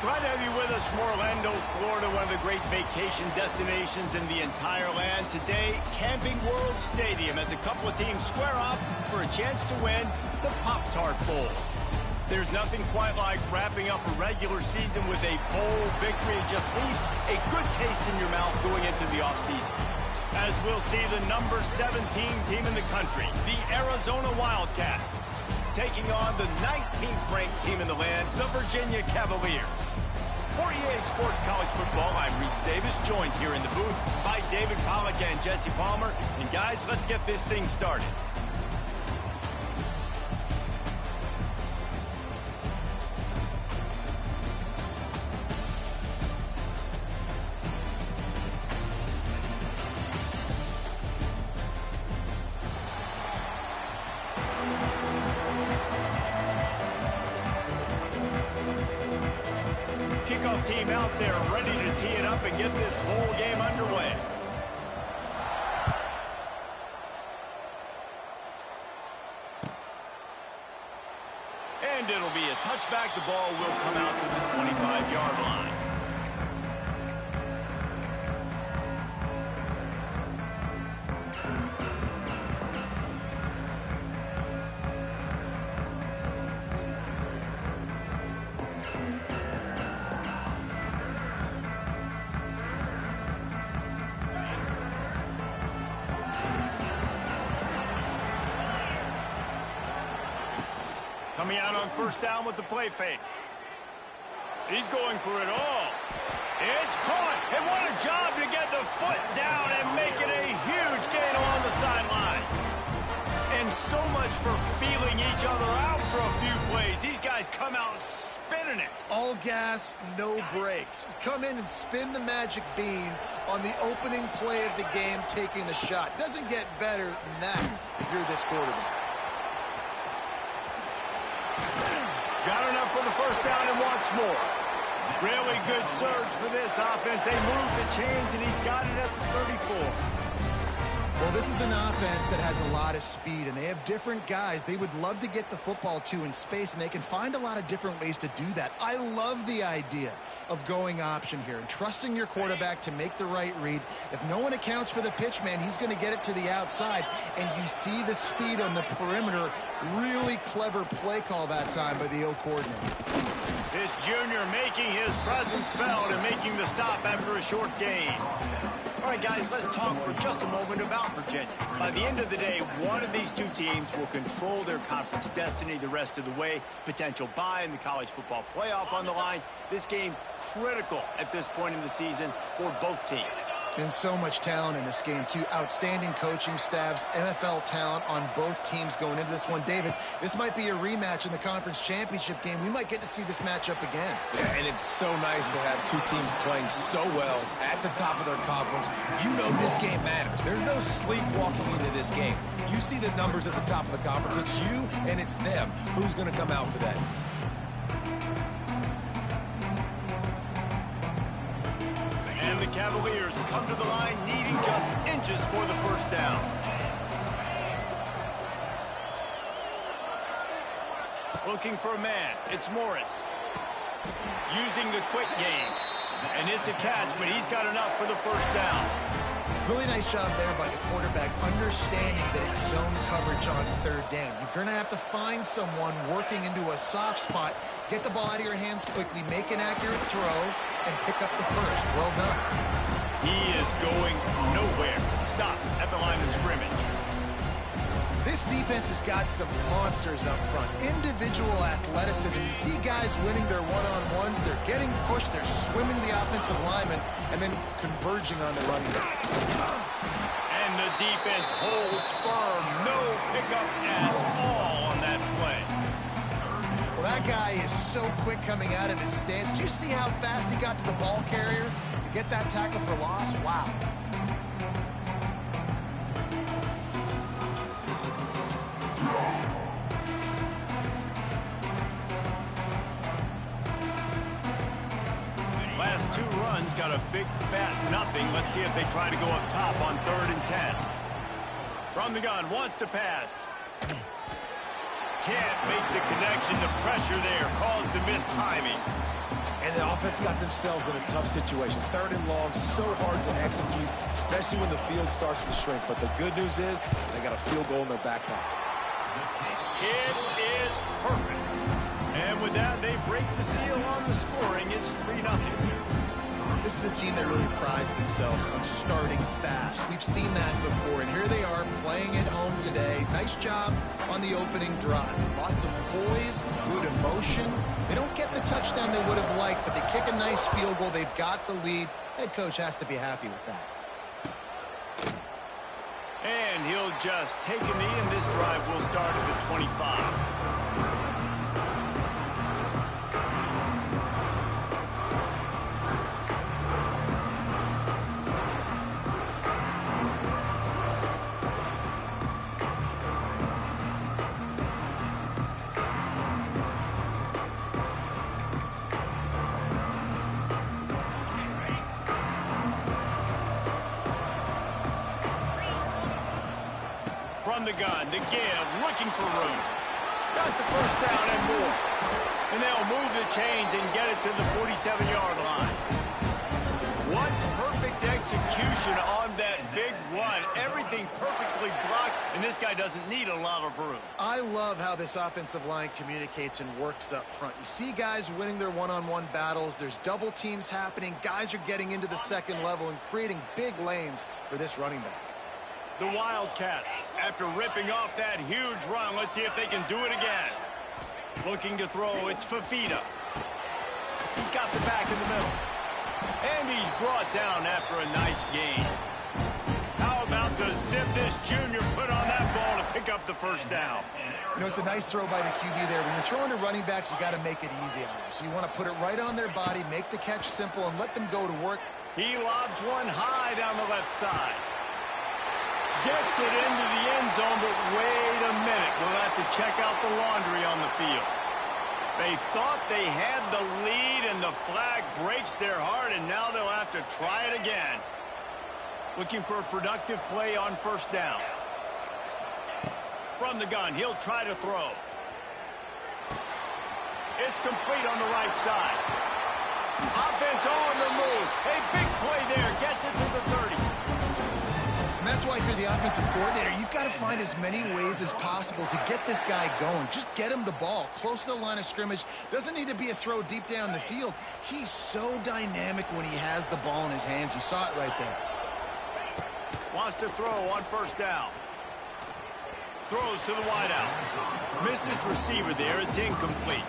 Glad to have you with us from Orlando, Florida, one of the great vacation destinations in the entire land. Today, Camping World Stadium as a couple of teams square off for a chance to win the Pop-Tart Bowl. There's nothing quite like wrapping up a regular season with a bowl victory. It just leaves a good taste in your mouth going into the offseason. As we'll see the number 17 team in the country, the Arizona Wildcats, taking on the 19th ranked team in the land, the Virginia Cavaliers. For EA Sports College Football, I'm Reese Davis, joined here in the booth by David Pollack and Jesse Palmer. And guys, let's get this thing started. Kickoff team out there ready to tee it up and get this bowl game underway. And it'll be a touchback. The ball will come out to the 25-yard line. Coming out on first down with the play fake. He's going for it all. It's caught. And what a job to get the foot down and make it a huge gain along the sideline. And so much for feeling each other out for a few plays. These guys come out spinning it. All gas, no brakes. Come in and spin the magic bean on the opening play of the game, taking a shot. Doesn't get better than that if you're this quarterback. Got enough for the first down and wants more. Really good surge for this offense. They move the chains, and he's got it at the 34. Well, this is an offense that has a lot of speed, and they have different guys they would love to get the football to in space, and they can find a lot of different ways to do that. I love the idea of going option here and trusting your quarterback to make the right read. If no one accounts for the pitch, man, he's going to get it to the outside, and you see the speed on the perimeter. Really clever play call that time by the O coordinator. This junior making his presence felt and making the stop after a short gain. All right, guys, let's talk for just a moment about Virginia. By the end of the day, one of these two teams will control their conference destiny the rest of the way. Potential bye in the college football playoff on the line. This game critical at this point in the season for both teams. And so much talent in this game, too. Outstanding coaching staffs, NFL talent on both teams going into this one. David, this might be a rematch in the conference championship game. We might get to see this matchup again. Yeah, and it's so nice to have two teams playing so well at the top of their conference. You know this game matters. There's no sleepwalking into this game. You see the numbers at the top of the conference. It's you and it's them. Who's going to come out today? And the Cavaliers come to the line needing just inches for the first down. Looking for a man. It's Morris. Using the quick game. And it's a catch, but he's got enough for the first down. Really nice job there by the quarterback, understanding that it's zone coverage on third down. You're going to have to find someone working into a soft spot, get the ball out of your hands quickly, make an accurate throw, and pick up the first. Well done. He is going nowhere. Stop at the line of scrimmage. This defense has got some monsters up front. Individual athleticism. You see guys winning their one-on-ones. They're getting pushed. They're swimming the offensive lineman and then converging on the running back. And the defense holds firm. No pickup at all on that play. Well, that guy is so quick coming out of his stance. Do you see how fast he got to the ball carrier to get that tackle for loss? Wow. Last two runs got a big fat nothing. Let's see if they try to go up top on 3rd and 10. From the gun, wants to pass. Can't make the connection. The pressure there caused the missed timing. And the offense got themselves in a tough situation. 3rd and long, so hard to execute, especially when the field starts to shrink. But the good news is they got a field goal in their back pocket. It is perfect. And with that, they break the seal on the scoring. It's 3-0. This is a team that really prides themselves on starting fast. We've seen that before, and here they are playing at home today. Nice job on the opening drive. Lots of poise, good emotion. They don't get the touchdown they would have liked, but they kick a nice field goal. They've got the lead. Head coach has to be happy with that. And he'll just take a knee, and this drive will start at the 25. From the gun to give, looking for room. Got the first down and more. And they'll move the chains and get it to the 47-yard line. What perfect execution on that big run. Everything perfectly blocked, and this guy doesn't need a lot of room. I love how this offensive line communicates and works up front. You see guys winning their one-on-one battles. There's double teams happening. Guys are getting into the second level and creating big lanes for this running back. The Wildcats, after ripping off that huge run, let's see if they can do it again. Looking to throw, it's Fafita. He's got the back in the middle. And he's brought down after a nice gain. How about the zip this junior put on that ball to pick up the first down? You know, it's a nice throw by the QB there. When you're throwing to running backs, you got to make it easy on them. So you want to put it right on their body, make the catch simple, and let them go to work. He lobs one high down the left side. Gets it into the end zone, but wait a minute. We'll have to check out the laundry on the field. They thought they had the lead, and the flag breaks their heart, and now they'll have to try it again. Looking for a productive play on first down. From the gun, he'll try to throw. It's complete on the right side. Offense on the move. A big play there. Gets it to the 30. And that's why if you're the offensive coordinator, you've got to find as many ways as possible to get this guy going. Just get him the ball close to the line of scrimmage. Doesn't need to be a throw deep down the field. He's so dynamic when he has the ball in his hands. You saw it right there. Wants to throw on first down. Throws to the wideout. Missed his receiver there. It's incomplete.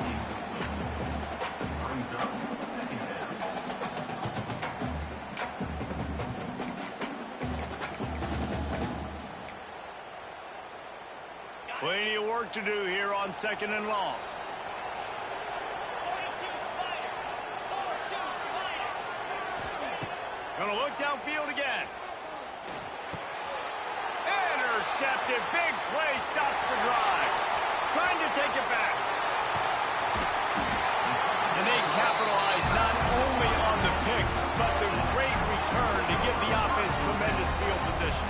Plenty of work to do here on 2nd and long. Gonna look downfield again. Intercepted. Big play. Stops the drive. Trying to take it back. And they capitalize not only on the pick, but the great return to give the offense tremendous field position.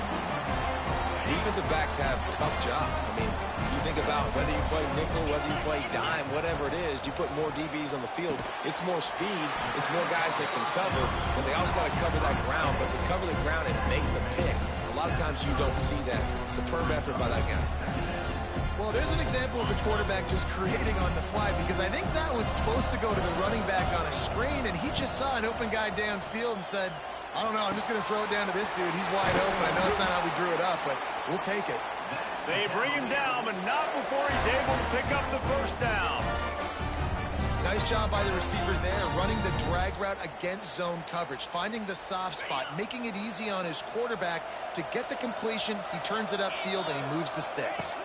Defensive backs have tough jobs. I mean, you think about whether you play nickel, whether you play dime, whatever it is, you put more DBs on the field. It's more speed. It's more guys that can cover, but they also got to cover that ground. But to cover the ground and make the pick, a lot of times you don't see that. Superb effort by that guy. Well, there's an example of the quarterback just creating on the fly, because I think that was supposed to go to the running back on a screen, and he just saw an open guy downfield and said, I don't know, I'm just going to throw it down to this dude. He's wide open. I know it's not how we drew it up, but we'll take it. They bring him down, but not before he's able to pick up the first down. Nice job by the receiver there, running the drag route against zone coverage, finding the soft spot, making it easy on his quarterback to get the completion. He turns it upfield, and he moves the sticks.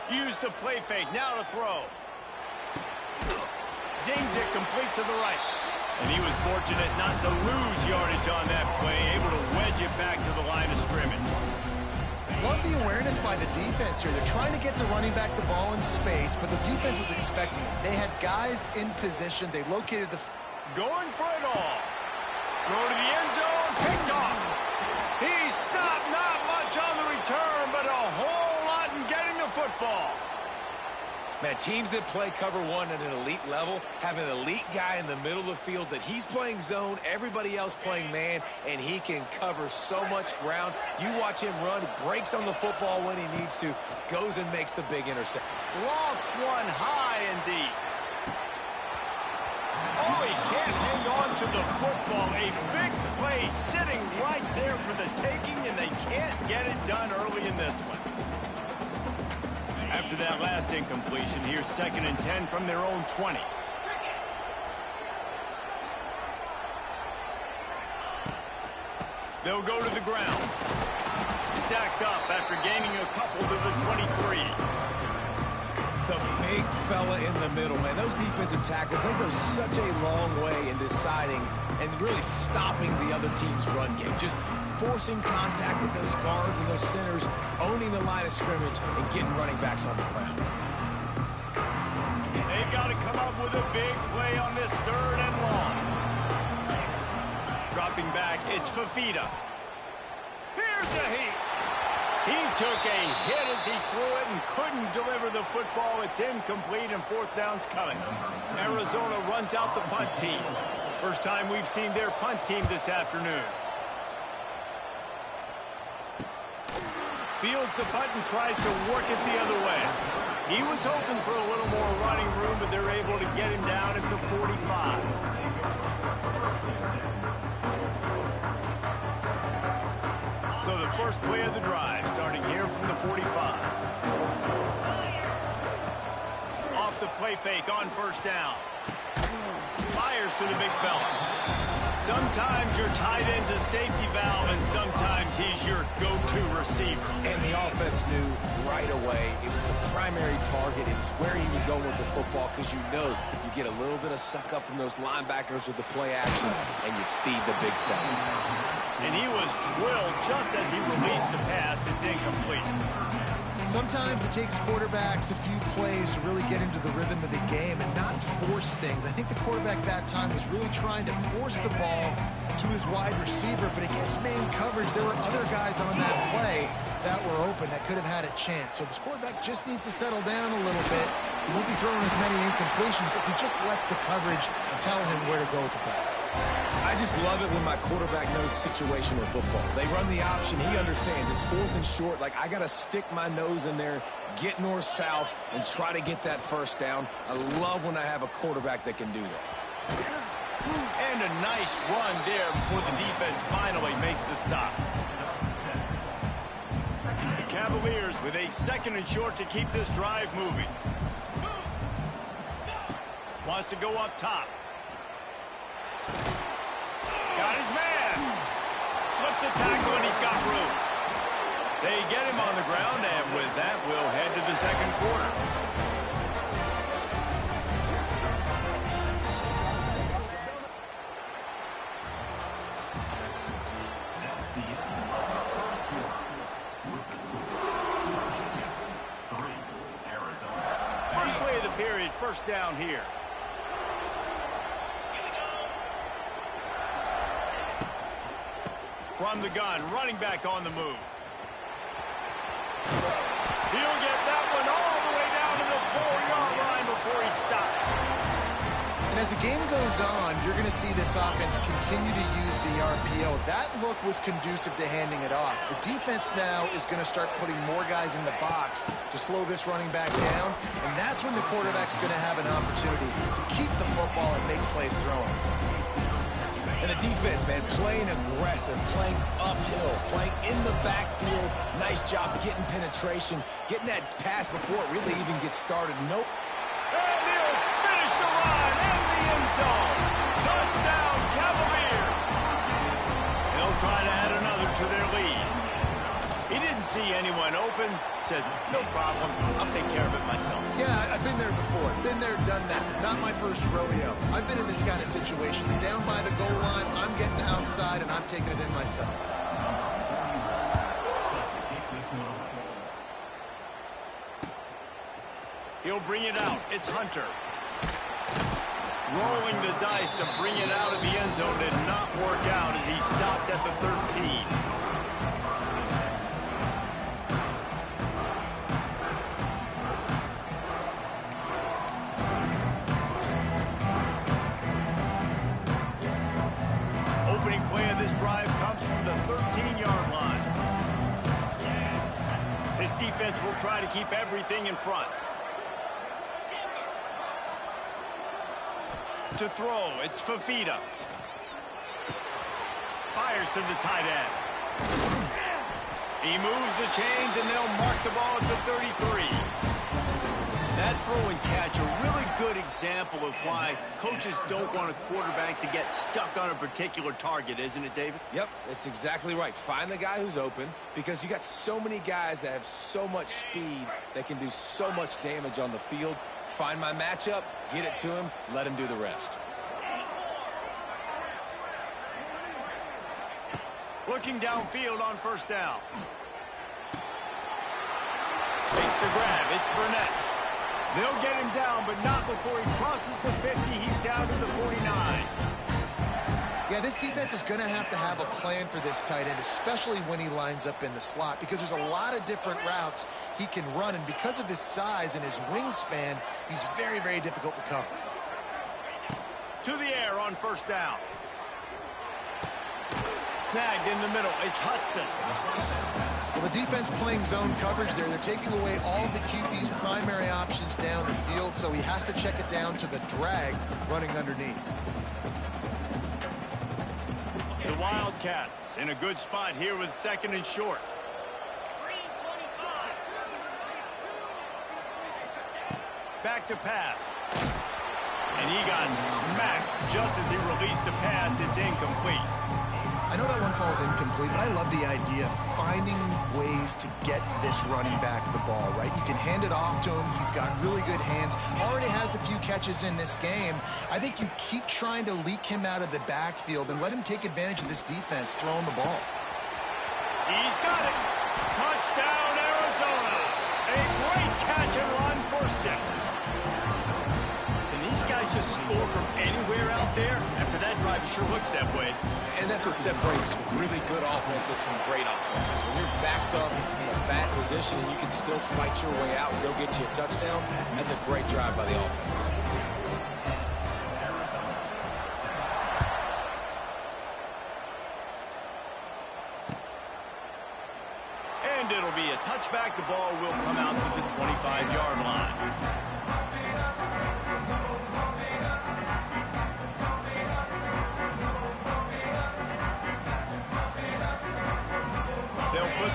Use the play fake, now to throw. Zings it complete to the right. And he was fortunate not to lose yardage on that play, able to wedge it back to the line of scrimmage. Love the awareness by the defense here. They're trying to get the running back the ball in space, but the defense was expecting it. They had guys in position. They located the... Going for it all. Go to the end zone, picked off. He stopped, not much on the return, but a whole lot in getting the football. Man, teams that play cover one at an elite level have an elite guy in the middle of the field that he's playing zone, everybody else playing man, and he can cover so much ground. You watch him run, breaks on the football when he needs to, goes and makes the big interception. Lofts one high and deep. Oh, he can't hang on to the football. A big play sitting right there for the taking, and they can't get it done early in this one. After that last incompletion, here's 2nd and 10 from their own 20. They'll go to the ground. Stacked up after gaining a couple to the 23. The big fella in the middle, man. Those defensive tackles, they go such a long way in deciding and really stopping the other team's run game. Just forcing contact with those guards and those centers, owning the line of scrimmage, and getting running backs on the ground. They've got to come up with a big play on this 3rd and long. Dropping back, it's Fafita. Here's a heat. He took a hit as he threw it and couldn't deliver the football. It's incomplete, and 4th down's coming. Arizona runs out the punt team. First time we've seen their punt team this afternoon. Fields the punt and tries to work it the other way. He was hoping for a little more running room, but they're able to get him down at the 45. So the first play of the drive, starting here from the 45. Off the play fake on 1st down. Fires to the big fella. Sometimes your tight end's a safety valve, and sometimes he's your go-to receiver. And the offense knew right away it was the primary target. It was where he was going with the football, because you know you get a little bit of suck up from those linebackers with the play action, and you feed the big fella. And he was drilled just as he released the pass. It's incomplete. Sometimes it takes quarterbacks a few plays to really get into the rhythm of the game and not force things. I think the quarterback that time was really trying to force the ball to his wide receiver, but against man coverage, there were other guys on that play that were open that could have had a chance. So this quarterback just needs to settle down a little bit. He won't be throwing as many incompletions if he just lets the coverage tell him where to go with the ball. I just love it when my quarterback knows situational football. They run the option. He understands. It's 4th and short. Like, I got to stick my nose in there, get north-south, and try to get that 1st down. I love when I have a quarterback that can do that. And a nice run there before the defense finally makes the stop. The Cavaliers with a 2nd and short to keep this drive moving. Wants to go up top. Got his man. Slips a tackle, and he's got room. They get him on the ground, and with that, we'll head to the 2nd quarter. First play of the period, 1st down here. From the gun, running back on the move. He'll get that one all the way down to the 4-yard line before he stops. And as the game goes on, you're going to see this offense continue to use the RPO. That look was conducive to handing it off. The defense now is going to start putting more guys in the box to slow this running back down, and that's when the quarterback's going to have an opportunity to keep the football and make plays throwing. And the defense, man, playing aggressive, playing uphill, playing in the backfield. Nice job getting penetration, getting that pass before it really even gets started. Nope. And he'll finish the run in the end zone. Touchdown, Cavaliers. They'll try to add another to their lead. He didn't see anyone open, said, no problem, I'll take care of it myself. Yeah, I've been there before. Been there, done that. Not my first rodeo. I've been in this kind of situation. Down by the goal line, I'm getting outside, and I'm taking it in myself. He'll bring it out. It's Hunter. Rolling the dice to bring it out of the end zone did not work out as he stopped at the 13. of this drive comes from the 13-yard line. This defense will try to keep everything in front. To throw, it's Fafita. Fires to the tight end. He moves the chains, and they'll mark the ball at the 33. That throw and catch, a really good example of why coaches don't want a quarterback to get stuck on a particular target, isn't it, David? Yep, that's exactly right. Find the guy who's open, because you got so many guys that have so much speed that can do so much damage on the field. Find my matchup, get it to him, let him do the rest. Looking downfield on first down. Makes the grab. It's Burnett. They'll get him down, but not before he crosses the 50. He's down to the 49. Yeah, this defense is going to have a plan for this tight end, especially when he lines up in the slot, because there's a lot of different routes he can run, and because of his size and his wingspan, he's very, very difficult to cover. To the air on first down. Snagged in the middle. It's Hudson. Well, the defense playing zone coverage there. They're taking away all of the QB's primary options down the field, so he has to check it down to the drag running underneath. The Wildcats in a good spot here with second and short. Back to pass. And he got smacked just as he released the pass. It's incomplete. I know that one falls incomplete, but I love the idea of finding ways to get this running back the ball, right? You can hand it off to him. He's got really good hands. Already has a few catches in this game. I think you keep trying to leak him out of the backfield and let him take advantage of this defense throwing the ball. He's got it. Touchdown, Arizona. A great catch and run for 6. Can these guys just score from anywhere out there? After that drive, it sure looks that way. And that's what separates really good offenses from great offenses. When you're backed up in a bad position and you can still fight your way out and go get you a touchdown, that's a great drive by the offense. And it'll be a touchback. The ball will come out to the 25-yard line.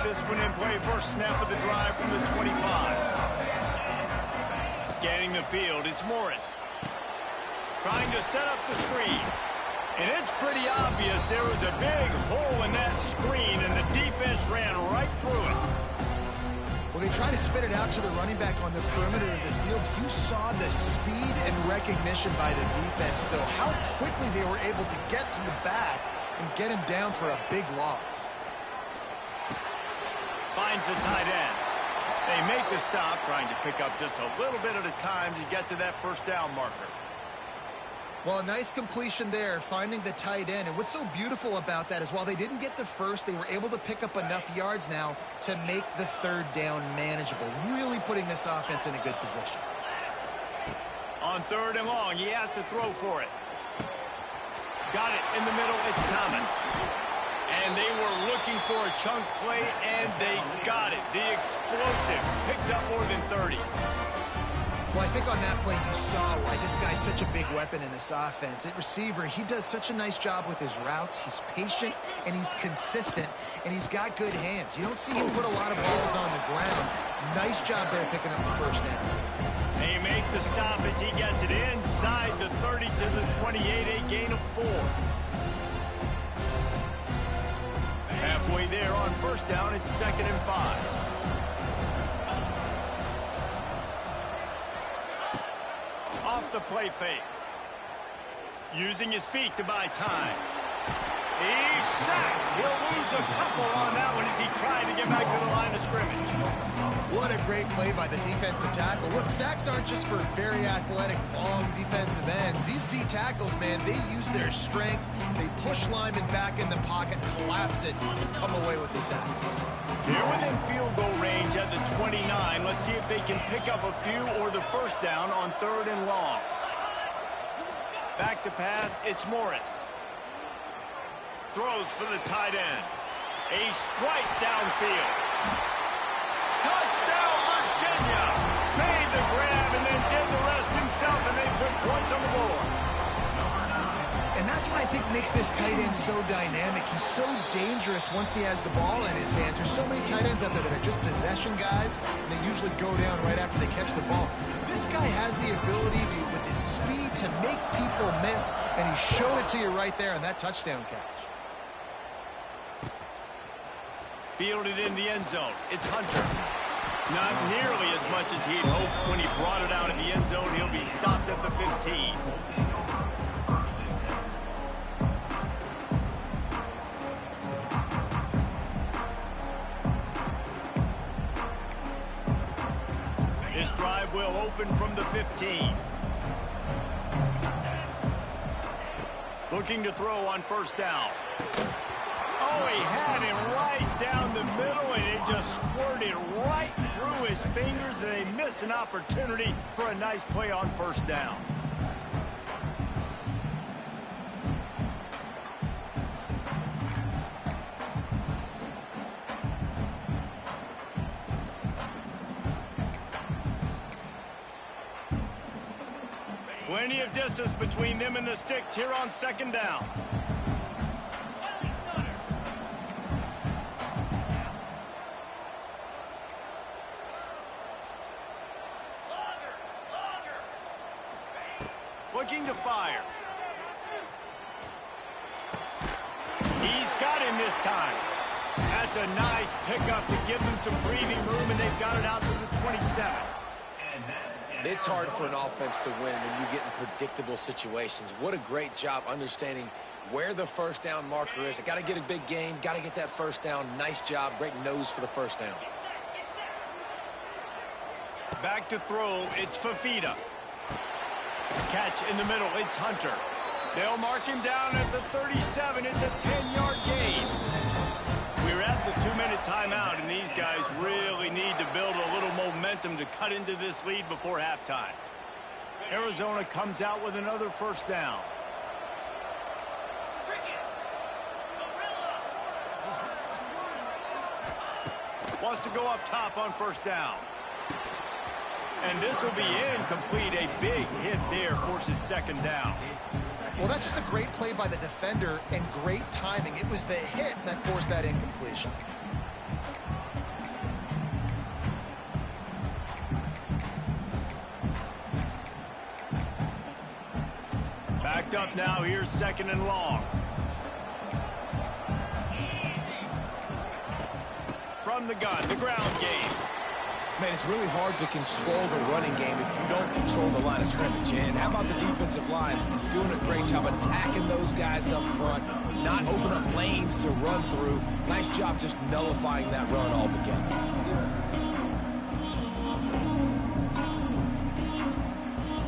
This one in play, first snap of the drive from the 25. Scanning the field, it's Morris. Trying to set up the screen. And it's pretty obvious there was a big hole in that screen, and the defense ran right through it. Well, they try to spit it out to the running back on the perimeter of the field. You saw the speed and recognition by the defense, though, how quickly they were able to get to the back and get him down for a big loss. Finds the tight end. They make the stop, trying to pick up just a little bit at a time to get to that first down marker. Well, a nice completion there, finding the tight end. And what's so beautiful about that is while they didn't get the first, they were able to pick up enough yards now to make the third down manageable, really putting this offense in a good position. On third and long, he has to throw for it. Got it in the middle, it's Thomas. And they were looking for a chunk play, and they got it. The explosive picks up more than 30. Well, I think on that play you saw why this guy's such a big weapon in this offense. At receiver, he does such a nice job with his routes. He's patient, and he's consistent, and he's got good hands. You don't see him put a lot of balls on the ground. Nice job there picking up the first down. They make the stop as he gets it inside the 30 to the 28, a gain of 4. Halfway there on first down, it's 2nd and 5. Off the play fake. Using his feet to buy time. He's sacked. He'll lose a couple on that one as he tried to get back to the line of scrimmage. What a great play by the defensive tackle. Look, sacks aren't just for very athletic, long defensive ends. These D tackles, man, they use their strength. They push linemen back in the pocket, collapse it, and come away with the sack. They're within field goal range at the 29. Let's see if they can pick up a few or the first down on third and long. Back to pass, it's Morris. throws for the tight end. A strike downfield. Touchdown, Virginia! Made the grab and then did the rest himself, and they put points on the board. And that's what I think makes this tight end so dynamic. He's so dangerous once he has the ball in his hands. There's so many tight ends out there that are just possession guys, and they usually go down right after they catch the ball. This guy has the ability to, with his speed, to make people miss, and he showed it to you right there on that touchdown catch. Fielded in the end zone. It's Hunter. Not nearly as much as he'd hoped when he brought it out in the end zone. He'll be stopped at the 15. This drive will open from the 15. Looking to throw on first down. Oh, he had it right down the middle, and it just squirted right through his fingers, and they miss an opportunity for a nice play on first down. Plenty of distance between them and the sticks here on second down. Looking to fire. He's got him this time. That's a nice pickup to give them some breathing room, and they've got it out to the 27. It's hard for an offense to win when you get in predictable situations. What a great job understanding where the first down marker is. I got to get a big game, got to get that first down. Nice job, great nose for the first down. Back to throw, it's Fafita. Catch in the middle, it's Hunter. They'll mark him down at the 37. It's a 10-yard gain. We're at the 2-minute timeout, and these guys really need to build a little momentum to cut into this lead before halftime. Arizona comes out with another first down. Wants to go up top on first down. And this will be incomplete. A big hit there forces second down. Well, that's just a great play by the defender and great timing. It was the hit that forced that incompletion. Backed up now. Here's second and long. From the gun, the ground game. Man, it's really hard to control the running game if you don't control the line of scrimmage. And how about the defensive line doing a great job attacking those guys up front, not open up lanes to run through. Nice job just nullifying that run altogether.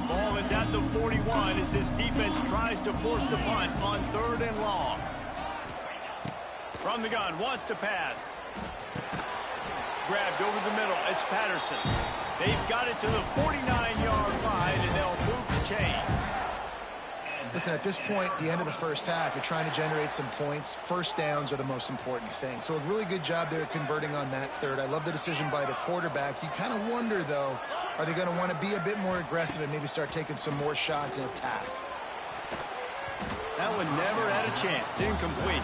Ball is at the 41 as this defense tries to force the punt on third and long. From the gun, wants to pass. Grabbed over the middle. It's Patterson. They've got it to the 49-yard line, and they'll move the chains. Listen, at this point, the end of the first half, you're trying to generate some points. First downs are the most important thing. So a really good job there converting on that third. I love the decision by the quarterback. You kind of wonder, though, are they going to want to be a bit more aggressive and maybe start taking some more shots and attack? That one never had a chance. Incomplete.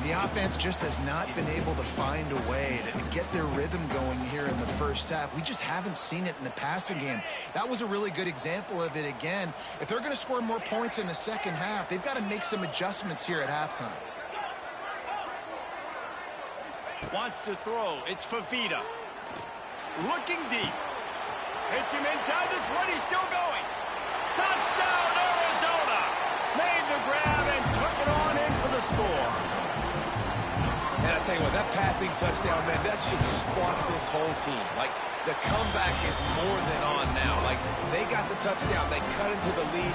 The offense just has not been able to find a way to get their rhythm going here in the first half. We just haven't seen it in the passing game. That was a really good example of it again. If they're going to score more points in the second half, they've got to make some adjustments here at halftime. Wants to throw. It's Fafita. Looking deep. Hits him inside the 20. Still going. Touchdown, Arizona. Made the grab and took it on in for the score. And I tell you what, that passing touchdown, man, that should spark this whole team. Like, the comeback is more than on now. Like, they got the touchdown. They cut into the lead.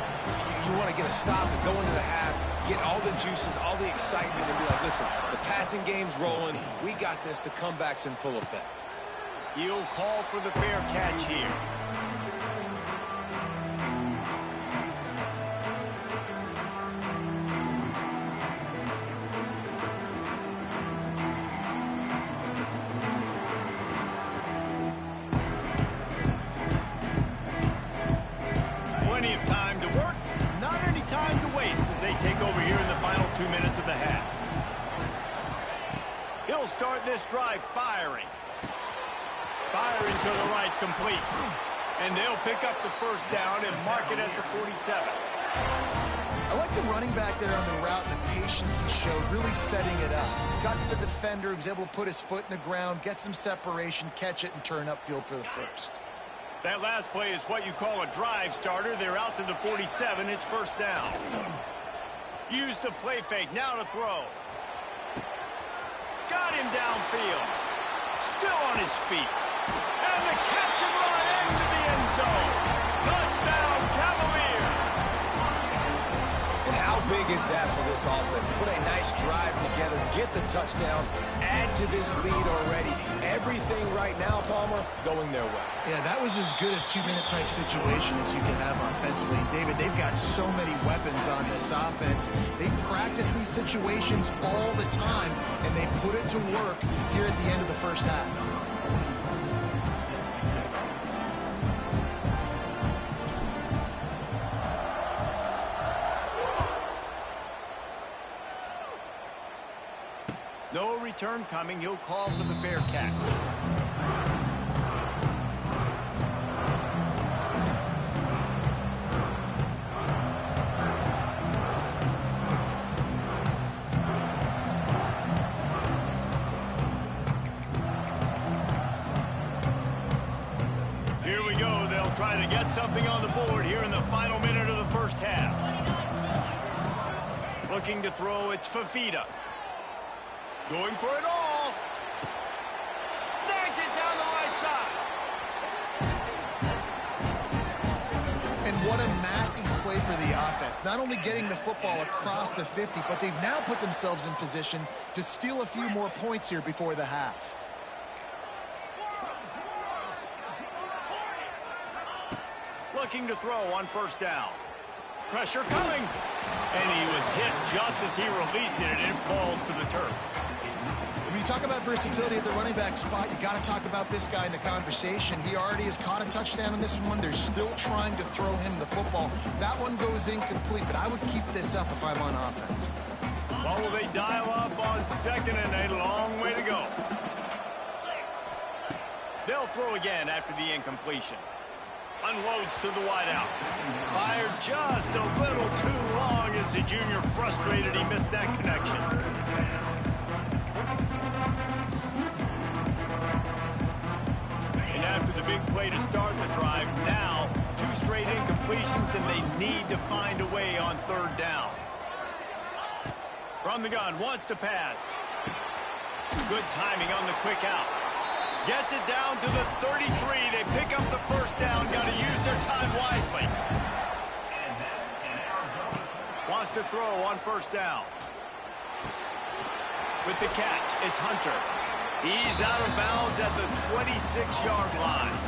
You want to get a stop and go into the half, get all the juices, all the excitement, and be like, listen, the passing game's rolling. We got this. The comeback's in full effect. He'll call for the fair catch here. start this drive firing. Firing to the right, complete. And they'll pick up the first down and mark it at the 47. I like the running back there on the route and the patience he showed, really setting it up. Got to the defender, he was able to put his foot in the ground, get some separation, catch it, and turn upfield for the first. That last play is what you call a drive starter. They're out to the 47. It's first down. Use the play fake. Now to throw. Got him downfield. Still on his feet. And the catch and run into the end zone. Touchdown, Cavaliers. And how big is that for this offense? Put a nice drive together, get the touchdown, add to this lead already. Everything right now, Palmer, going their way. Yeah, that was as good a two-minute type situation as you could have offensively. David, they've got so many weapons on this offense. They practice these situations all the time, and they put it to work here at the end of the first half. No return coming. He'll call for the fair catch. Here we go. They'll try to get something on the board here in the final minute of the first half. Looking to throw, it's Fafita. Going for it all. Snags it down the right side. And what a massive play for the offense. Not only getting the football across the 50, but they've now put themselves in position to steal a few more points here before the half. Looking to throw on first down. Pressure coming. And he was hit just as he released it, and it falls to the turf. When you talk about versatility at the running back spot, you got to talk about this guy in the conversation. He already has caught a touchdown in this one. They're still trying to throw him the football. That one goes incomplete, but I would keep this up if I'm on offense. Well, will they dial up on second and a long way to go? They'll throw again after the incompletion. Unloads to the wideout. Fired just a little too long as the junior frustrated. He missed that connection. And after the big play to start the drive, now 2 straight incompletions, and they need to find a way on third down. From the gun, wants to pass. Good timing on the quick out. Gets it down to the 33. They pick up the first down. Got to use their time wisely. Wants to throw on first down. With the catch, it's Hunter. He's out of bounds at the 26-yard line.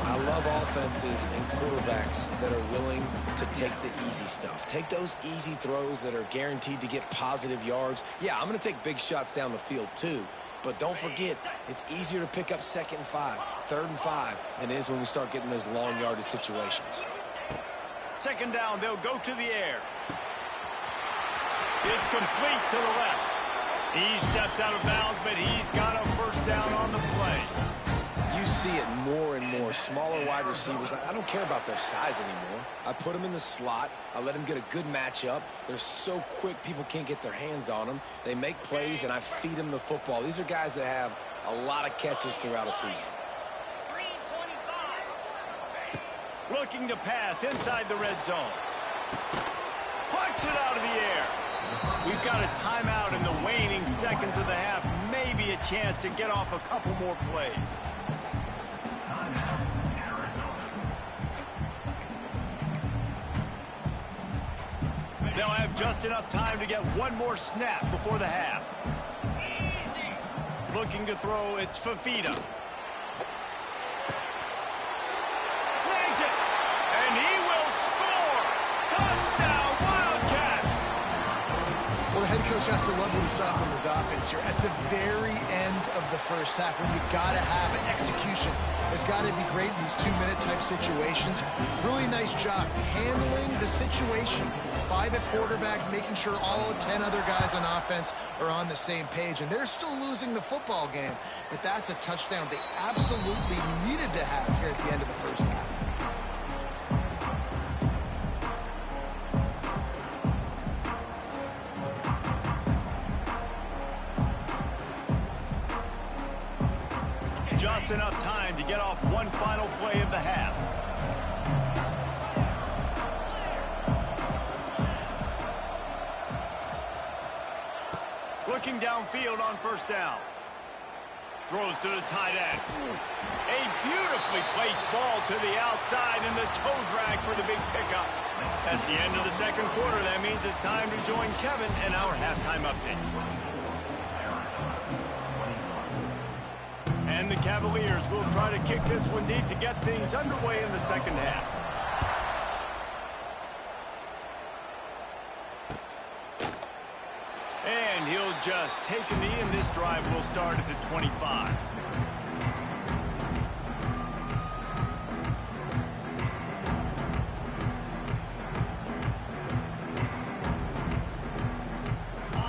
I love offenses and quarterbacks that are willing to take the easy stuff. Take those easy throws that are guaranteed to get positive yards. Yeah, I'm going to take big shots down the field too. But don't forget, it's easier to pick up 2nd and 5, 3rd and 5 than it is when we start getting those long yardage situations. Second down, they'll go to the air. It's complete to the left. He steps out of bounds, but he's got a first down on the play. You see it more and more. Smaller wide receivers, I don't care about their size anymore. I put them in the slot. I let them get a good matchup. They're so quick, people can't get their hands on them. They make plays, and I feed them the football. These are guys that have a lot of catches throughout a season. Looking to pass inside the red zone. Puts it out of the air. We've got a timeout in the waning seconds of the half. Maybe a chance to get off a couple more plays. They'll have just enough time to get one more snap before the half. Looking to throw, it's Fafita. Snags it, and he will score! Touchdown, Wildcats! Well, the head coach has to love what he saw from his offense here at the very end of the first half, when you got to have an execution. It's got to be great in these 2-minute type situations. Really nice job handling the situation by the quarterback, making sure all 10 other guys on offense are on the same page. And they're still losing the football game, but that's a touchdown they absolutely needed to have here at the end of the first half. Just enough time to get off one final play of the half. Looking downfield on first down. Throws to the tight end. A beautifully placed ball to the outside and the toe drag for the big pickup. That's the end of the second quarter. That means it's time to join Kevin in our halftime update. And the Cavaliers will try to kick this one deep to get things underway in the second half. And he'll just take a knee, and this drive will start at the 25.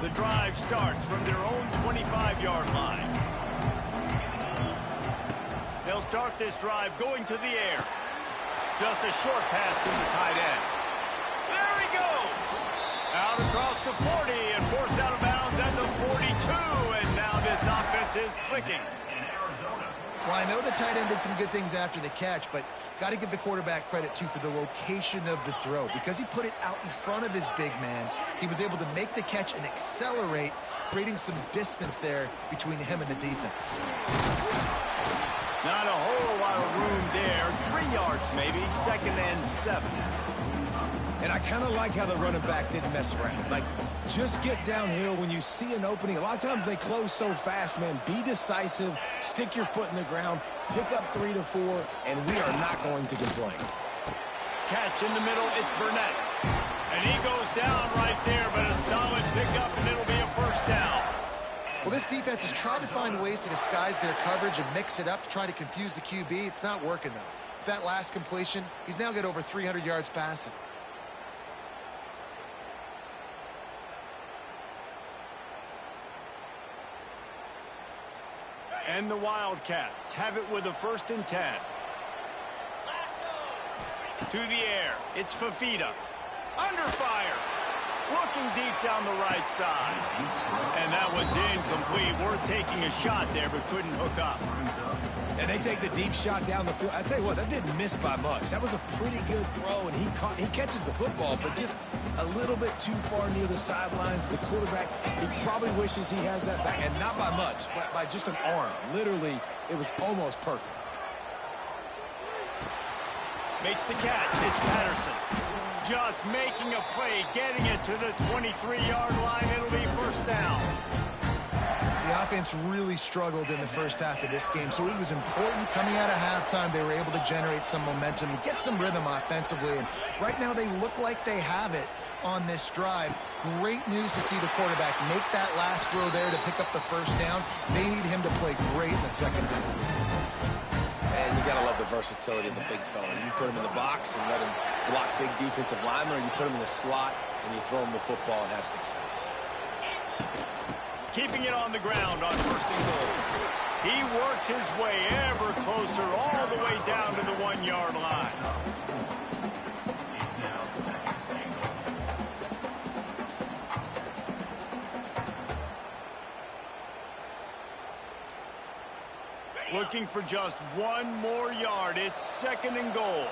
The drive starts from their own 25-yard line. They'll start this drive going to the air. Just a short pass to the tight end. There he goes! Out across the 40 and forced out of bounds at the 42. And now this offense is clicking. Well, I know the tight end did some good things after the catch, but got to give the quarterback credit, too, for the location of the throw. Because he put it out in front of his big man, he was able to make the catch and accelerate, creating some distance there between him and the defense. Not a whole lot of room there. 3 yards maybe, 2nd and 7. And I kind of like how the running back didn't mess around. Like, just get downhill when you see an opening. A lot of times they close so fast, man. Be decisive, stick your foot in the ground, pick up 3 to 4, and we are not going to complain. Catch in the middle, it's Burnett. And he goes down right there, but a solid pickup, and it'll be a first down. Well, this defense has tried to find ways to disguise their coverage and mix it up to try to confuse the QB. It's not working, though. With that last completion, he's now got over 300 yards passing. And the Wildcats have it with a 1st and 10. To the air, it's Fafita. Under fire. Looking deep down the right side. And that one's incomplete. Worth taking a shot there, but couldn't hook up. And they take the deep shot down the field. I tell you what, that didn't miss by much. That was a pretty good throw, and he catches the football, but just a little bit too far near the sidelines. The quarterback, he probably wishes he has that back, and not by much, but by just an arm. Literally, it was almost perfect. Makes the catch. It's Patterson. Just making a play, getting it to the 23-yard line. It'll be first down. The offense really struggled in the first half of this game, so it was important coming out of halftime. They were able to generate some momentum and get some rhythm offensively, and right now they look like they have it on this drive. Great news to see the quarterback make that last throw there to pick up the first down. They need him to play great in the second half. And you got to love the versatility of the big fella. You put him in the box and let him block big defensive linemen, or you put him in the slot and you throw him the football and have success. Keeping it on the ground on 1st and goal. He works his way ever closer all the way down to the 1-yard line. Looking for just 1 more yard. It's 2nd and goal.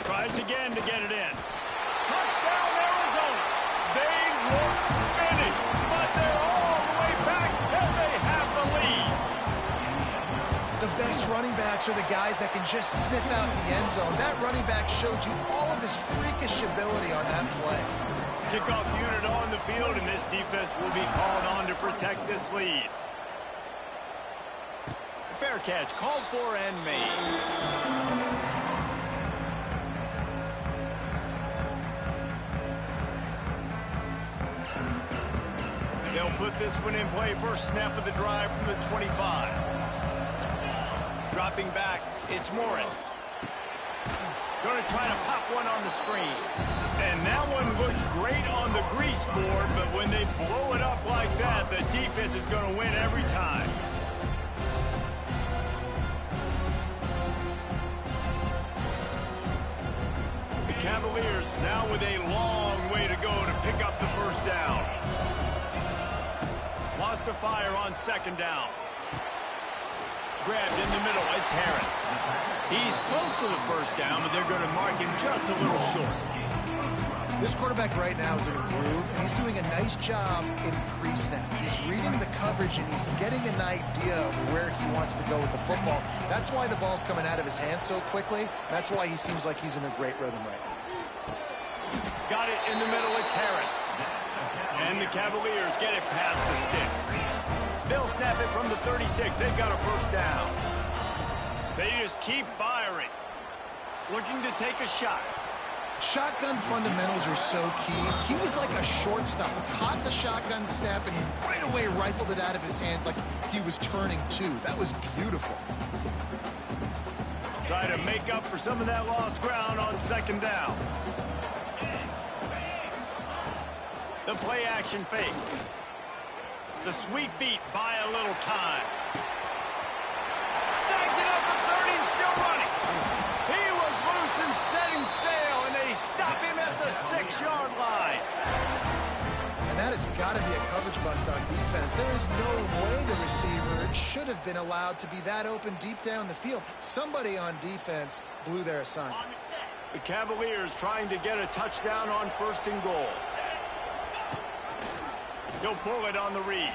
Tries again to get it in. Touchdown, Arizona. They look finished, but they're all the way back, and they have the lead. The best running backs are the guys that can just sniff out the end zone. That running back showed you all of his freakish ability on that play. Kickoff unit on the field, and this defense will be called on to protect this lead. Fair catch, called for and made. They'll put this one in play. First snap of the drive from the 25. Dropping back, it's Morris. Going to try to pop one on the screen. And that one looked great on the grease board, but when they blow it up like that, the defense is going to win every time. The Cavaliers now with a long way to go to pick up the first down. Lost to fire on second down. Grabbed in the middle, it's Harris. He's close to the first down, but they're going to mark him just a little short. This quarterback right now is in a groove, and he's doing a nice job in pre-snap. He's reading the coverage, and he's getting an idea of where he wants to go with the football. That's why the ball's coming out of his hands so quickly. That's why he seems like he's in a great rhythm right now. Got it in the middle, it's Harris. And the Cavaliers get it past the sticks. They'll snap it from the 36. They've got a first down. They just keep firing. Looking to take a shot. Shotgun fundamentals are so key. He was like a shortstop. Caught the shotgun snap and right away rifled it out of his hands like he was turning two. That was beautiful. Try to make up for some of that lost ground on second down. The play action fake. The sweet feet buy a little time. Snags it up the 30 and still running. He was loose and setting sail, and they stop him at the 6-yard line. And that has got to be a coverage bust on defense. There is no way the receiver should have been allowed to be that open deep down the field. Somebody on defense blew their assignment. The Cavaliers trying to get a touchdown on first and goal. He'll pull it on the read.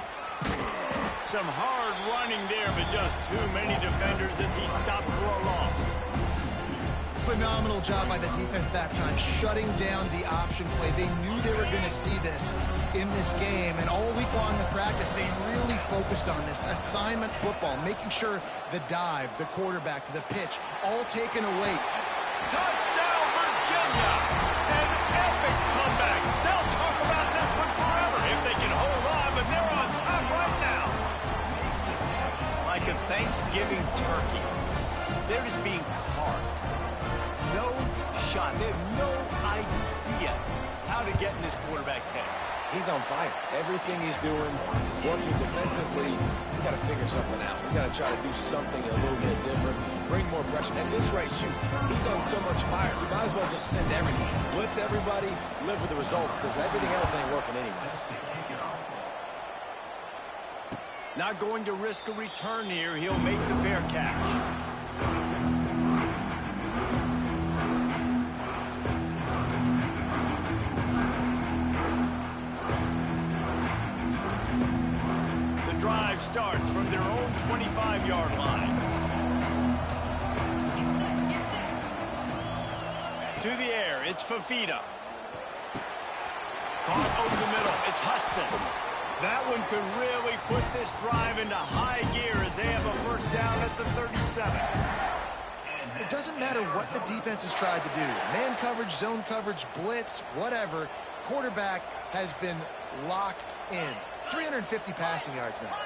Some hard running there, but just too many defenders as he stopped for a loss. Phenomenal job by the defense that time, shutting down the option play. They knew they were going to see this in this game, and all week long in practice, they really focused on this assignment football, making sure the dive, the quarterback, the pitch, all taken away. Touchdown, Virginia! An epic comeback. They'll talk about this one forever if they can hold on, but they're on top right now. Like a Thanksgiving turkey. They're just being carved. No shot. They have no idea how to get in this quarterback's head. He's on fire. Everything he's doing is working defensively. We got to figure something out. We got to try to do something a little bit different, bring more pressure. At this rate, shoot, he's on so much fire. You might as well just send everybody. Blitz everybody, live with the results, because everything else ain't working anyways. Not going to risk a return here. He'll make the fair catch. Drive starts from their own 25-yard line. To the air, it's Fafita. Caught over the middle, it's Hudson. That one could really put this drive into high gear as they have a first down at the 37. It doesn't matter what the defense has tried to do. Man coverage, zone coverage, blitz, whatever. Quarterback has been locked in. 350 passing yards now.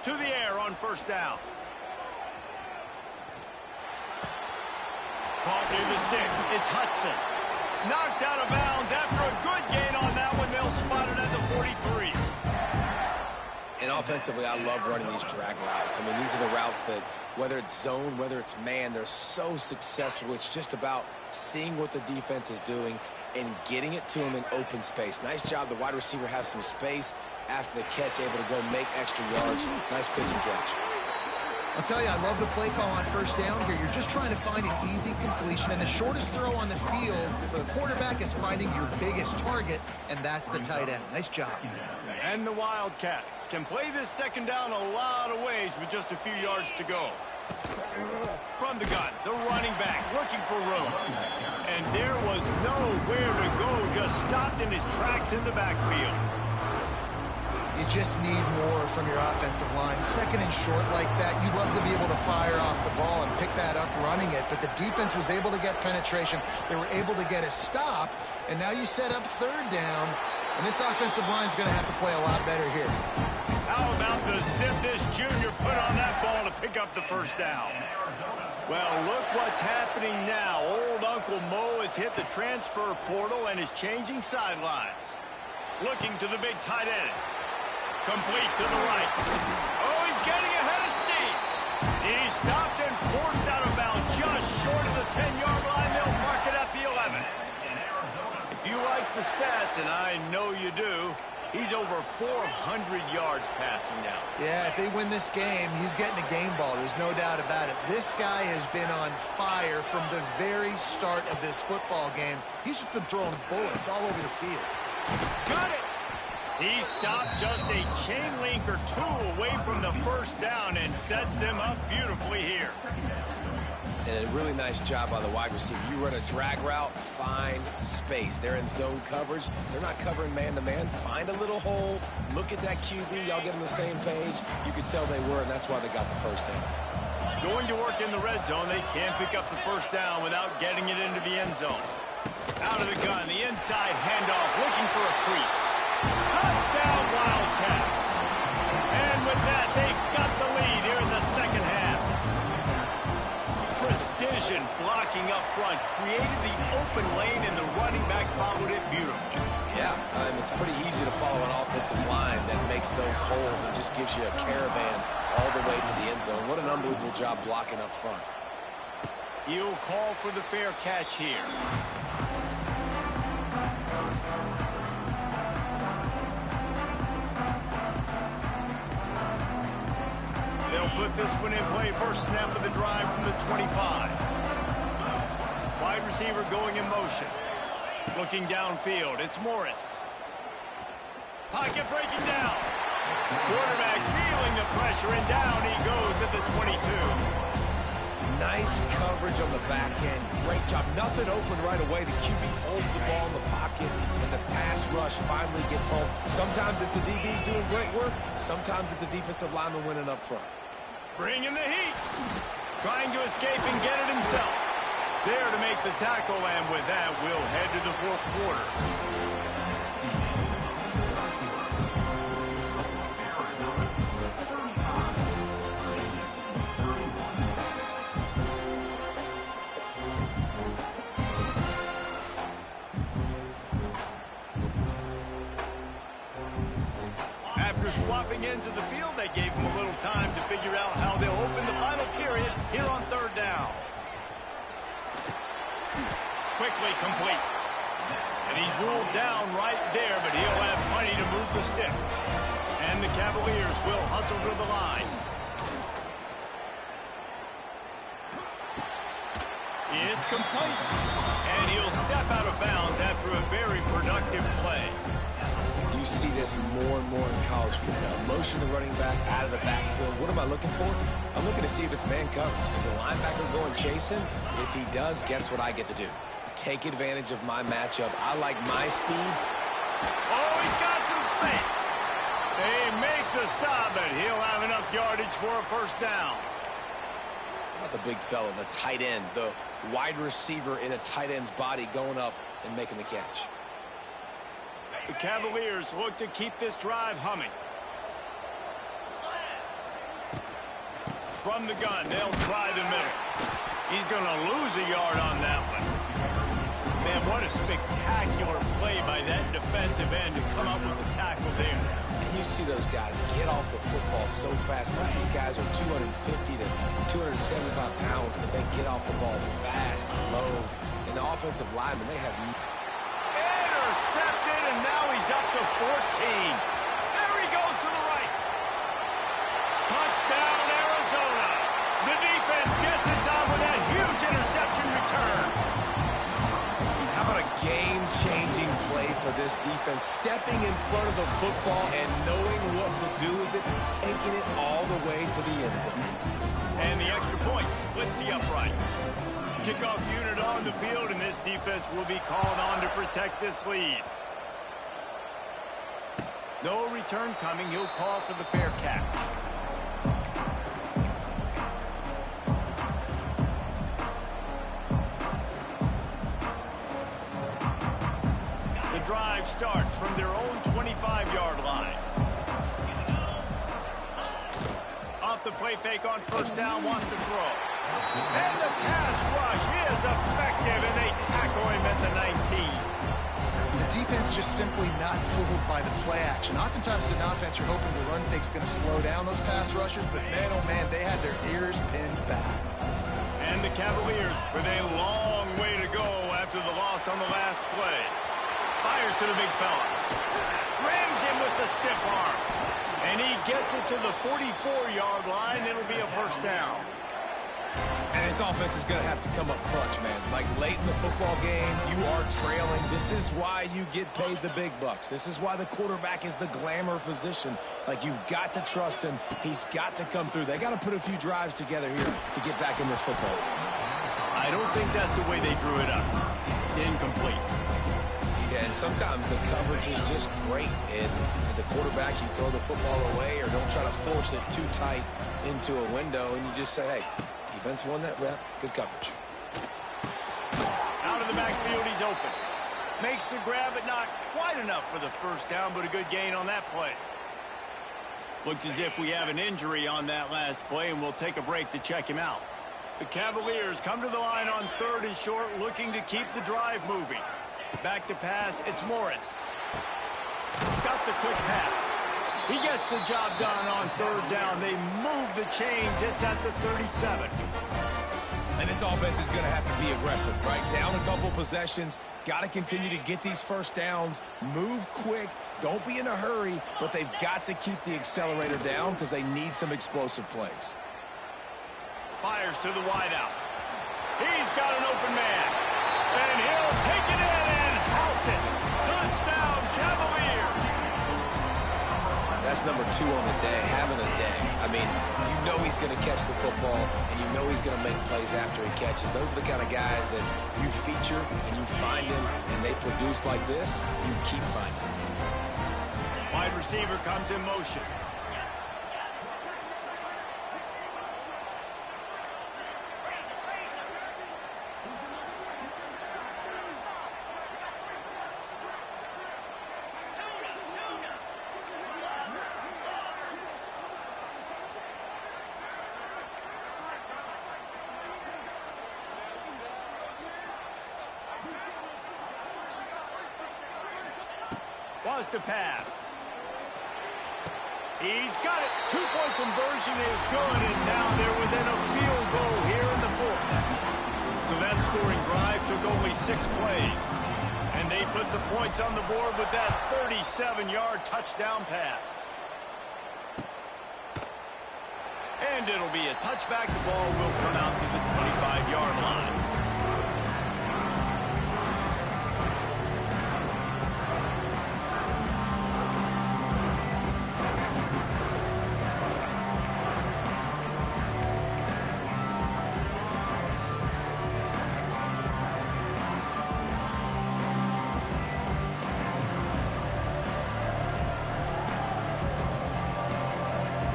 To the air on first down. Caught near the sticks. It's Hudson. Knocked out of bounds after a good gain on that one. They'll spot it at the 43. And offensively, I love running these drag routes. I mean, these are the routes that, whether it's zone, whether it's man, they're so successful. It's just about seeing what the defense is doing and getting it to them in open space. Nice job. The wide receiver has some space after the catch, able to go make extra yards. Nice pitch and catch. I'll tell you, I love the play call on first down here. You're just trying to find an easy completion, and the shortest throw on the field for the quarterback is finding your biggest target, and that's the tight end. Nice job. And the Wildcats can play this second down a lot of ways with just a few yards to go. From the gun, the running back looking for room. And there was nowhere to go, just stopped in his tracks in the backfield. You just need more from your offensive line. Second and short like that, you'd love to be able to fire off the ball and pick that up running it, but the defense was able to get penetration. They were able to get a stop, and now you set up third down. And this offensive line is going to have to play a lot better here. How about the zip this junior put on that ball to pick up the first down? Well, look what's happening now. Old Uncle Mo has hit the transfer portal and is changing sidelines. Looking to the big tight end. Complete to the right. Oh, he's getting ahead of steam. He stopped and forced out of bounds just short of the 10-yard line. They'll mark it at the 11. If you like the stats, and I know you do, he's over 400 yards passing now. Yeah, if they win this game, he's getting a game ball. There's no doubt about it. This guy has been on fire from the very start of this football game. He's just been throwing bullets all over the field. Got it! He stopped just a chain link or two away from the first down and sets them up beautifully here. And a really nice job by the wide receiver. You run a drag route, find space. They're in zone coverage. They're not covering man-to-man. Find a little hole. Look at that QB. Y'all get on the same page. You could tell they were, and that's why they got the first down. Going to work in the red zone. They can't pick up the first down without getting it into the end zone. Out of the gun, the inside handoff, looking for a crease. Touchdown, Wildcats. And with that, they've got the lead here in the second half. Precision blocking up front created the open lane, and the running back followed it beautifully. Yeah, it's pretty easy to follow an offensive line that makes those holes and just gives you a caravan all the way to the end zone. What an unbelievable job blocking up front. He'll call for the fair catch here. They'll put this one in play. First snap of the drive from the 25. Wide receiver going in motion. Looking downfield. It's Morris. Pocket breaking down. Quarterback feeling the pressure, and down he goes at the 22. Nice coverage on the back end. Great job. Nothing open right away. The QB holds the ball in the pocket, and the pass rush finally gets home. Sometimes it's the DBs doing great work. Sometimes it's the defensive lineman winning up front. Bringing the heat. Trying to escape and get it himself. There to make the tackle, and with that, we'll head to the fourth quarter. Swapping into the field, they gave him a little time to figure out how they'll open the final period here on third down. Quickly complete. And he's ruled down right there, but he'll have plenty to move the sticks. And the Cavaliers will hustle to the line. It's complete. And he'll step out of bounds after a very productive play. You see this more and more in college football. Motion the running back out of the backfield. What am I looking for? I'm looking to see if it's man coverage. Does the linebacker go and chase him? If he does, guess what I get to do? Take advantage of my matchup. I like my speed. Oh, he's got some space. They make the stop, but he'll have enough yardage for a first down. How about the big fella, the tight end, the wide receiver in a tight end's body going up and making the catch. The Cavaliers look to keep this drive humming. From the gun, they'll try the middle. He's going to lose a yard on that one. Man, what a spectacular play by that defensive end to come up with a tackle there. And you see those guys get off the football so fast. Most of these guys are 250 to 275 pounds, but they get off the ball fast, low. And the offensive linemen, they have... Intercepted, and now he's up to 14. There he goes to the right. Touchdown, Arizona. The defense gets it done with that huge interception return. How about a game-changing play for this defense? Stepping in front of the football and knowing what to do with it, taking it all the way to the end zone. And the extra point splits the uprights. Kickoff unit on the field, and this defense will be called on to protect this lead. No return coming. He'll call for the fair catch. The drive starts from their own 25-yard line. Off the play fake on first down, wants to throw. And the pass rush is effective, and they tackle him at the 19. The defense just simply not fooled by the play action. Oftentimes, as an offense, you're hoping the run fake's going to slow down those pass rushers, but man, oh man, they had their ears pinned back. And the Cavaliers with a long way to go after the loss on the last play. Fires to the big fella. Rams him with the stiff arm. And he gets it to the 44-yard line. It'll be a first down. And his offense is going to have to come up clutch, man. Like late in the football game, you are trailing. This is why you get paid the big bucks. This is why the quarterback is the glamour position. Like, you've got to trust him. He's got to come through. They got to put a few drives together here to get back in this football game. I don't think that's the way they drew it up. Incomplete. Yeah, and sometimes the coverage is just great. And as a quarterback, you throw the football away or don't try to force it too tight into a window, and you just say, hey, defense won that rep. Good coverage. Out of the backfield, he's open. Makes the grab, but not quite enough for the first down, but a good gain on that play. Looks as if we have an injury on that last play, and we'll take a break to check him out. The Cavaliers come to the line on 3rd and short, looking to keep the drive moving. Back to pass, it's Morris. Got the quick pass. He gets the job done on 3rd down. They move the chains. It's at the 37. And this offense is going to have to be aggressive, right? Down a couple possessions. Got to continue to get these first downs. Move quick. Don't be in a hurry. But they've got to keep the accelerator down because they need some explosive plays. Fires to the wideout. He's got an open man. And he'll take it in and house it. Touchdown, Cavaliers. That's number 2 on the day, having a day. I mean, you know he's going to catch the football, and you know he's going to make plays after he catches. Those are the kind of guys that you feature and you find them, and they produce like this, you keep finding them. Wide receiver comes in motion. Wants to pass. He's got it. 2-point conversion is good, and now they're within a field goal here in the 4th. So that scoring drive took only 6 plays. And they put the points on the board with that 37-yard touchdown pass. And it'll be a touchback. The ball will come out to the 25-yard line.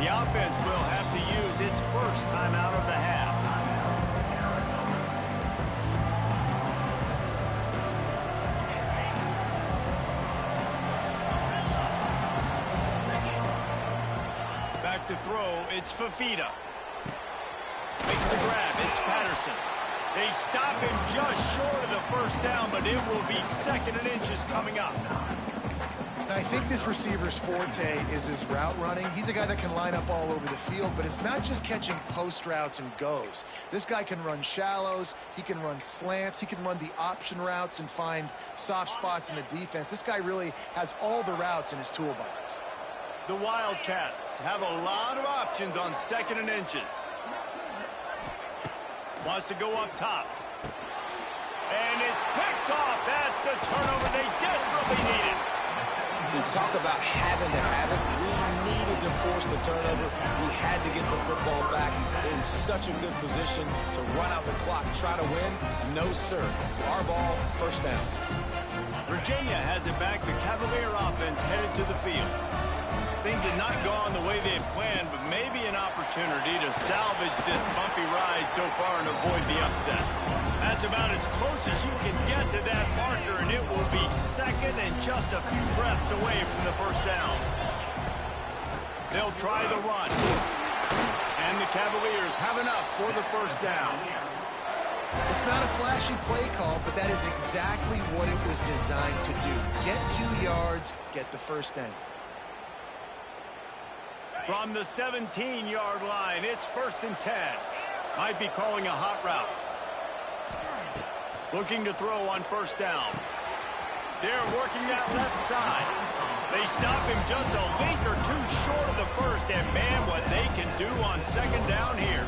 The offense will have to use its first timeout of the half. Back to throw, it's Fafita. Makes the grab, it's Patterson. They stop him just short of the first down, but it will be 2nd and inches coming up. I think this receiver's forte is his route running. He's a guy that can line up all over the field, but it's not just catching post routes and goes. This guy can run shallows, he can run slants, he can run the option routes and find soft spots in the defense. This guy really has all the routes in his toolbox. The Wildcats have a lot of options on 2nd and inches. Wants to go up top. And it's picked off. That's the turnover they desperately needed. We talk about having to have it. We needed to force the turnover. We had to get the football back. They're in such a good position to run out the clock, try to win. No, sir. Our ball, first down. Virginia has it back. The Cavalier offense headed to the field. Things had not gone the way they had planned, but maybe an opportunity to salvage this bumpy ride so far and avoid the upset. That's about as close as you can get to that marker, and it will be second and just a few breaths away from the first down. They'll try the run. And the Cavaliers have enough for the first down. It's not a flashy play call, but that is exactly what it was designed to do. Get 2 yards, get the first down. From the 17-yard line, it's 1st and 10. Might be calling a hot route. Looking to throw on first down. They're working that left side. They stop him just a link or two short of the first, and man, what they can do on second down here.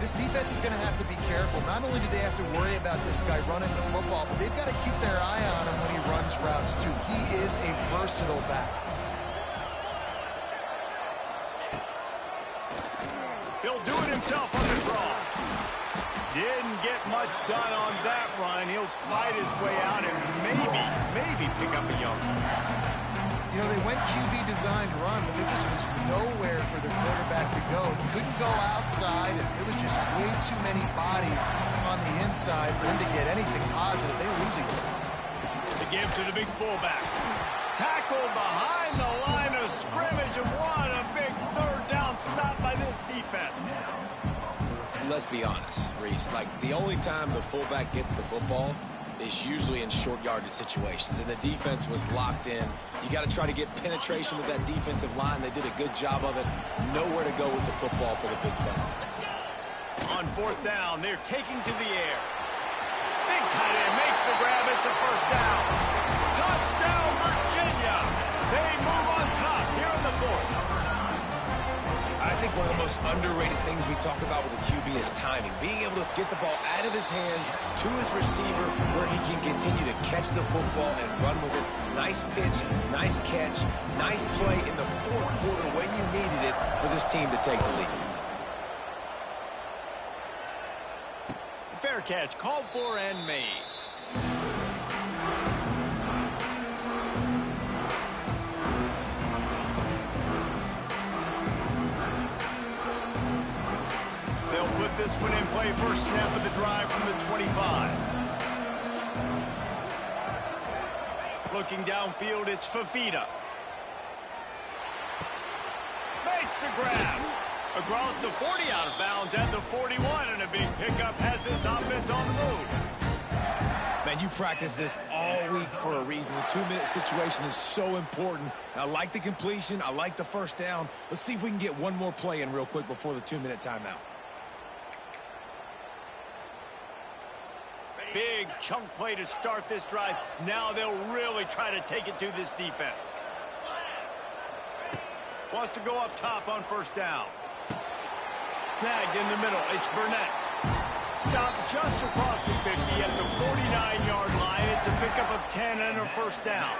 This defense is going to have to be careful. Not only do they have to worry about this guy running the football, but they've got to keep their eye on him when he runs routes too. He is a versatile back. He'll do it himself on the draw. Didn't get much done on that run. He'll fight his way out and maybe pick up a yard. You know, they went QB designed run, but there just was nowhere for the quarterback to go. He couldn't go outside, and there was just way too many bodies on the inside for him to get anything positive. They lose it. The give to the big fullback. Tackled behind the line of scrimmage, and what a big third down stop by this defense. Let's be honest, Reese. Like, the only time the fullback gets the football is usually in short yardage situations, and the defense was locked in. You got to try to get penetration with that defensive line. They did a good job of it. Nowhere to go with the football for the big fella. On fourth down, they're taking to the air. Big tight end makes the grab. It's a first down. Touchdown, Virginia. They move on top here in the fourth. I think one of the most underrated things we talk about with a QB is timing. Being able to get the ball out of his hands to his receiver where he can continue to catch the football and run with it. Nice pitch, nice catch, nice play in the fourth quarter when you needed it for this team to take the lead. Fair catch, called for and made. Put this one in play. First snap of the drive from the 25. Looking downfield, it's Fafita. Makes the grab. Across the 40, out of bounds at the 41, and a big pickup has his offense on the move. Man, you practice this all week for a reason. The 2-minute situation is so important. I like the completion. I like the first down. Let's see if we can get one more play in real quick before the 2-minute timeout. Big chunk play to start this drive. Now they'll really try to take it to this defense. Wants to go up top on first down. Snagged in the middle. It's Burnett. Stopped just across the 50 at the 49-yard line. It's a pickup of 10 and a first down.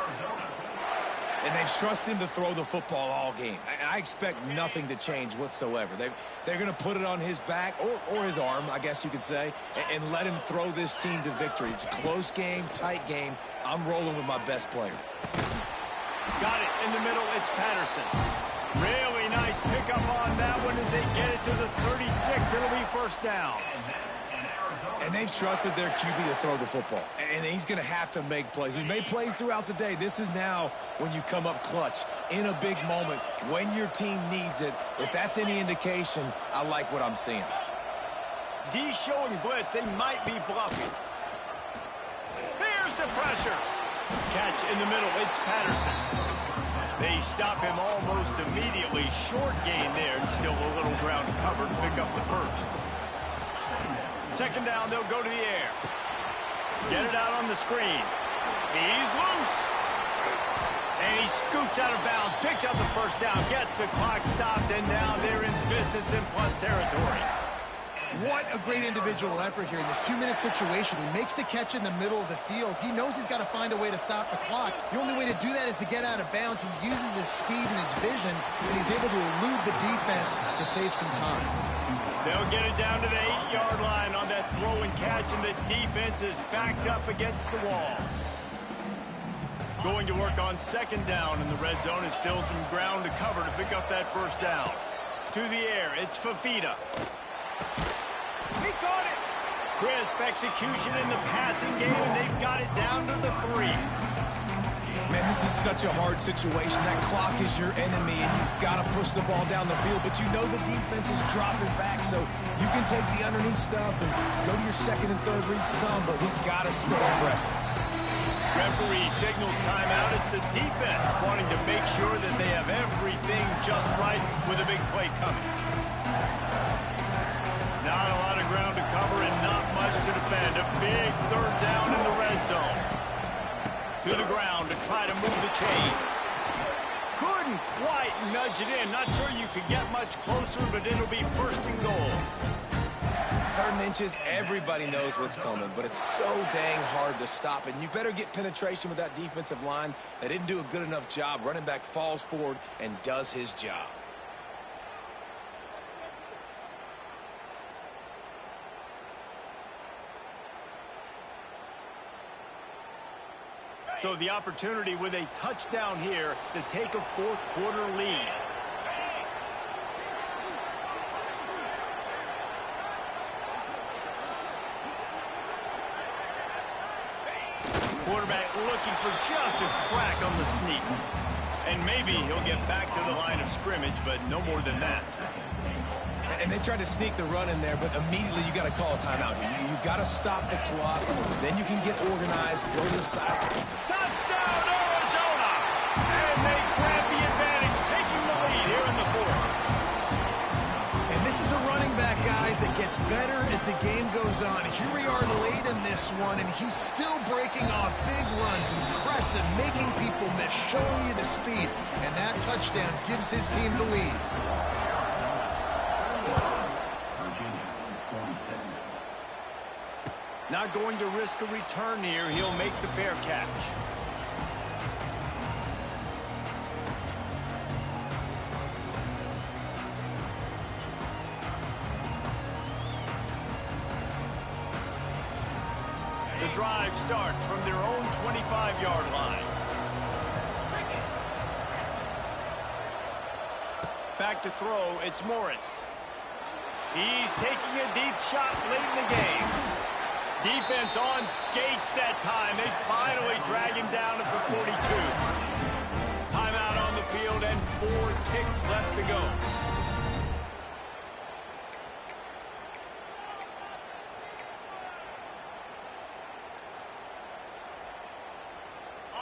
And they've trusted him to throw the football all game. I expect nothing to change whatsoever. They're going to put it on his back, or his arm, I guess you could say, and let him throw this team to victory. It's a close game, tight game. I'm rolling with my best player. Got it in the middle. It's Patterson. Really nice pickup on that one as they get it to the 36. It'll be first down. And they've trusted their QB to throw the football. And he's going to have to make plays. He's made plays throughout the day. This is now when you come up clutch in a big moment when your team needs it. If that's any indication, I like what I'm seeing. D showing blitz. They might be bluffing. Here's the pressure. Catch in the middle. It's Patterson. They stop him almost immediately. Short gain there, and still a little ground covered to pick up the first. Second down, they'll go to the air. Get it out on the screen. He's loose. And he scoots out of bounds, picks up the first down, gets the clock stopped, and now they're in business in plus territory. What a great individual effort here in this 2-minute situation. He makes the catch in the middle of the field. He knows he's got to find a way to stop the clock. The only way to do that is to get out of bounds. He uses his speed and his vision, and he's able to elude the defense to save some time. They'll get it down to the 8-yard line on that throw and catch, and the defense is backed up against the wall. Going to work on second down in the red zone, and still some ground to cover to pick up that first down. To the air, it's Fafita. He caught it! Crisp execution in the passing game, and they've got it down to the 3. Man, this is such a hard situation. That clock is your enemy, and you've got to push the ball down the field, but you know the defense is dropping back, so you can take the underneath stuff and go to your second and third read some, but we've got to stay aggressive. Referee signals timeout. It's the defense wanting to make sure that they have everything just right with a big play coming. Not a lot of ground to cover and not much to defend. A big third down in the red zone. To the ground to try to move the chains. Couldn't quite nudge it in. Not sure you could get much closer, but it'll be first and goal. 3rd and inches, everybody knows what's coming, but it's so dang hard to stop, and you better get penetration with that defensive line. They didn't do a good enough job. Running back falls forward and does his job. So the opportunity with a touchdown here to take a fourth-quarter lead. Quarterback looking for just a crack on the sneak. And maybe he'll get back to the line of scrimmage, but no more than that. And they tried to sneak the run in there, but immediately you got to call a timeout. You got to stop the clock. Then you can get organized, go to the side. Touchdown, Arizona! And they grab the advantage, taking the lead here in the 4th. And this is a running back, guys, that gets better as the game goes on. Here we are late in this one, and he's still breaking off big runs, impressive, making people miss, showing you the speed. And that touchdown gives his team the lead. Not going to risk a return here. He'll make the fair catch. The drive starts from their own 25-yard line. Back to throw, it's Morris. He's taking a deep shot late in the game. Defense on skates that time. They finally drag him down at the 42. Timeout on the field and 4 ticks left to go.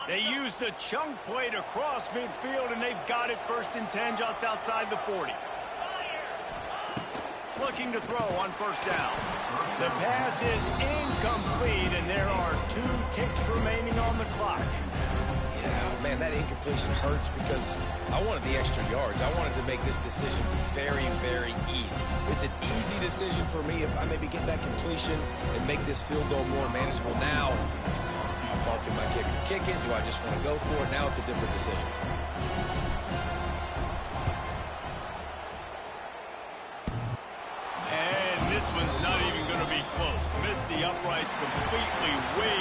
They used the chunk play to cross midfield, and they've got it 1st and 10 just outside the 40. Looking to throw on first down. The pass is incomplete, and there are 2 ticks remaining on the clock. Yeah, man, that incompletion hurts because I wanted the extra yards. I wanted to make this decision very, very easy. It's an easy decision for me if I maybe get that completion and make this field goal more manageable. Now, how far can my kicker kick it? Do I just want to go for it? Now it's a different decision. And this one's not even going to be close. Missed the uprights completely way